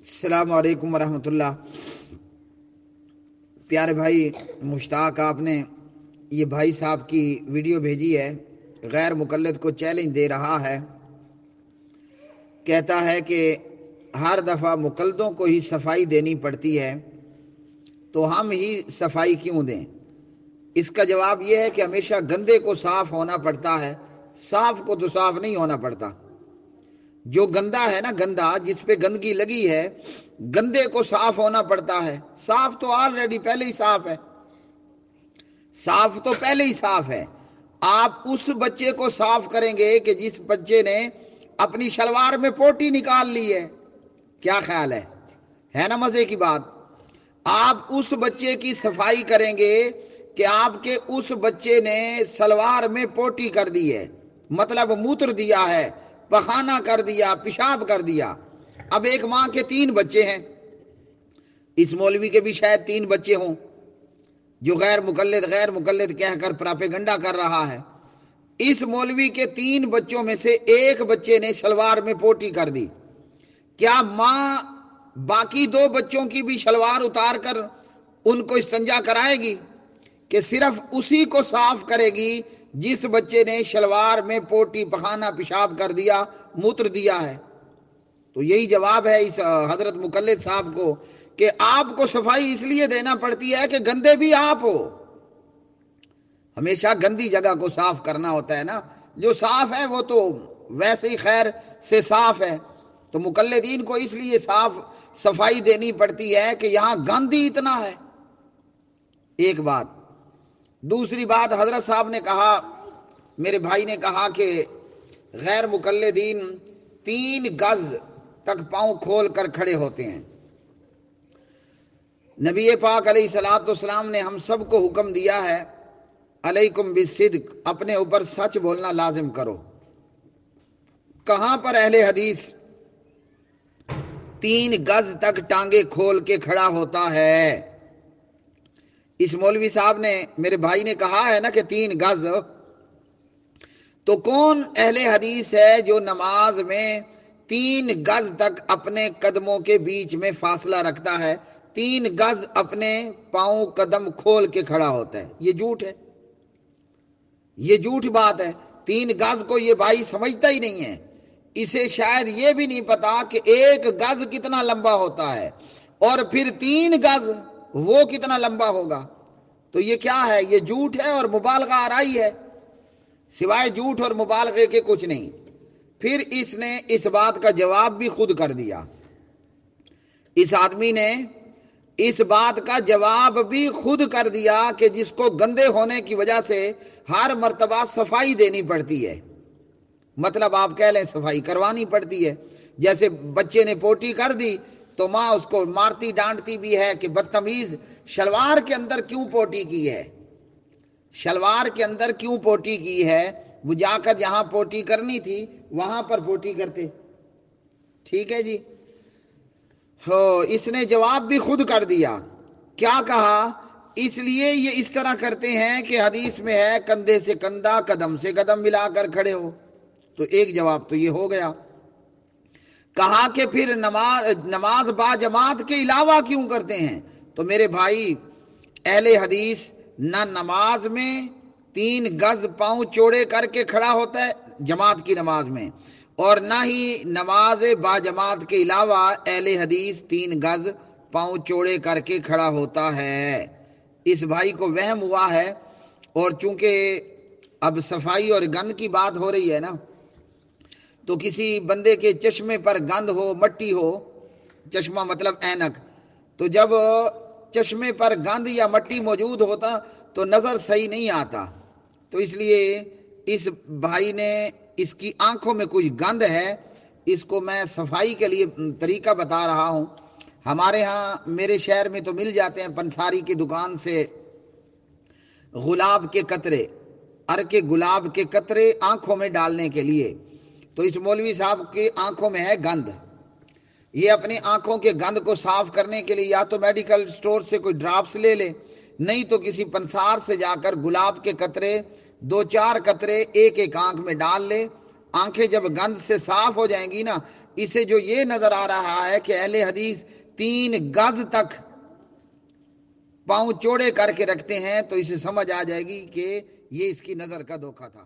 السلام علیکم ورحمۃ اللہ۔ پیارے بھائی مشتاق، آپ نے یہ بھائی صاحب کی ویڈیو بھیجی ہے، غیر مقلد کو چیلنج دے رہا ہے، کہتا ہے کہ ہر دفعہ مقلدوں کو ہی صفائی دینی پڑتی ہے تو ہم ہی صفائی کیوں دیں؟ اس کا جواب یہ ہے کہ ہمیشہ گندے کو صاف ہونا پڑتا ہے، صاف کو تو صاف نہیں ہونا پڑتا۔ جو گندا ہے نا، گندا جس پہ گندگی لگی ہے، گندے کو صاف ہونا پڑتا ہے۔ صاف تو آلریڈی پہلے ہی صاف ہے، صاف تو پہلے ہی صاف ہے۔ آپ اس بچے کو صاف کریں گے کہ جس بچے نے اپنی شلوار میں پوٹی نکال لی ہے؟ کیا خیال ہے نا مزے کی بات؟ آپ اس بچے کی صفائی کریں گے کہ آپ کے اس بچے نے شلوار میں پوٹی کر دی ہے، مطلب موتر دیا ہے، پخانہ کر دیا، پیشاب کر دیا۔ اب ایک ماں کے 3 بچے ہیں، اس مولوی کے بھی شاید 3 بچے ہوں، جو غیر مقلد کہہ کر پراپیگنڈا کر رہا ہے۔ اس مولوی کے 3 بچوں میں سے ایک بچے نے شلوار میں پوٹی کر دی، کیا ماں باقی 2 بچوں کی بھی شلوار اتار کر ان کو استنجا کرائے گی کہ صرف اسی کو صاف کرے گی جس بچے نے شلوار میں پوٹی، پخانہ، پیشاب کر دیا، موتر دیا ہے؟ تو یہی جواب ہے اس حضرت مقلد صاحب کو کہ آپ کو صفائی اس لیے دینا پڑتی ہے کہ گندے بھی آپ ہو۔ ہمیشہ گندی جگہ کو صاف کرنا ہوتا ہے نا، جو صاف ہے وہ تو ویسے ہی خیر سے صاف ہے، تو مقلدین کو اس لیے صفائی دینی پڑتی ہے کہ یہاں گند ہی اتنا ہے۔ ایک بات۔ دوسری بات، حضرت صاحب نے کہا، میرے بھائی نے کہا کہ غیر مقلدین 3 گز تک پاؤں کھول کر کھڑے ہوتے ہیں۔ نبی پاک علیہ الصلوۃ والسلام نے ہم سب کو حکم دیا ہے، علیکم بالصدق، اپنے اوپر سچ بولنا لازم کرو۔ کہاں پر اہل حدیث 3 گز تک ٹانگیں کھول کے کھڑا ہوتا ہے؟ اس مولوی صاحب نے، میرے بھائی نے کہا ہے نا کہ 3 گز، تو کون اہل حدیث ہے جو نماز میں 3 گز تک اپنے قدموں کے بیچ میں فاصلہ رکھتا ہے، 3 گز اپنے پاؤں قدم کھول کے کھڑا ہوتا ہے؟ یہ جھوٹ ہے، یہ جھوٹ بات ہے۔ 3 گز کو یہ بھائی سمجھتا ہی نہیں ہے، اسے شاید یہ بھی نہیں پتا کہ 1 گز کتنا لمبا ہوتا ہے، اور پھر 3 گز وہ کتنا لمبا ہوگا۔ تو یہ کیا ہے؟ یہ جھوٹ ہے اور مبالغہ آرائی ہے، سوائے جھوٹ اور مبالغے کے کچھ نہیں۔ پھر اس نے اس بات کا جواب بھی خود کر دیا، اس آدمی نے اس بات کا جواب بھی خود کر دیا کہ جس کو گندے ہونے کی وجہ سے ہر مرتبہ صفائی دینی پڑتی ہے، مطلب آپ کہہ لیں صفائی کروانی پڑتی ہے۔ جیسے بچے نے پوٹی کر دی تو ماں اس کو مارتی ڈانٹتی بھی ہے کہ بدتمیز، شلوار کے اندر کیوں پوٹی کی ہے، شلوار کے اندر کیوں پوٹی کی ہے؟ وہ جا کر جہاں پوٹی کرنی تھی وہاں پر پوٹی کرتے۔ ٹھیک ہے جی، اس نے جواب بھی خود کر دیا۔ کیا کہا؟ اس لیے یہ اس طرح کرتے ہیں کہ حدیث میں ہے کندھے سے کندھا، قدم سے قدم ملا کر کھڑے ہو۔ تو ایک جواب تو یہ ہو گیا۔ کہا کہ پھر نماز با جماعت کے علاوہ کیوں کرتے ہیں؟ تو میرے بھائی، اہل حدیث نہ نماز میں 3 گز پاؤں چوڑے کر کے کھڑا ہوتا ہے جماعت کی نماز میں، اور نہ ہی نماز با جماعت کے علاوہ اہل حدیث 3 گز پاؤں چوڑے کر کے کھڑا ہوتا ہے۔ اس بھائی کو وہم ہوا ہے، اور چونکہ اب صفائی اور گند کی بات ہو رہی ہے نا، تو کسی بندے کے چشمے پر گند ہو، مٹی ہو، چشمہ مطلب اینک، تو جب چشمے پر گند یا مٹی موجود ہوتا تو نظر صحیح نہیں آتا، تو اس لیے اس بھائی نے، اس کی آنکھوں میں کچھ گند ہے، اس کو میں صفائی کے لیے طریقہ بتا رہا ہوں۔ ہمارے ہاں میرے شہر میں تو مل جاتے ہیں پنساری کی دکان سے گلاب کے قطرے، کے گلاب کے قطرے آنکھوں میں ڈالنے کے لیے۔ تو اس مولوی صاحب کی آنکھوں میں ہے گند، یہ اپنی آنکھوں کے گند کو صاف کرنے کے لیے یا تو میڈیکل سٹور سے کوئی ڈراپس لے لے، نہیں تو کسی پنسار سے جا کر گلاب کے قطرے 2-4 قطرے ایک آنکھ میں ڈال لے، آنکھیں جب گند سے صاف ہو جائیں گی نا، اسے جو یہ نظر آ رہا ہے کہ اہل حدیث 3 گز تک پاؤں چوڑے کر کے رکھتے ہیں، تو اسے سمجھ آ جائے گی کہ یہ اس کی نظر کا دھوکہ تھا۔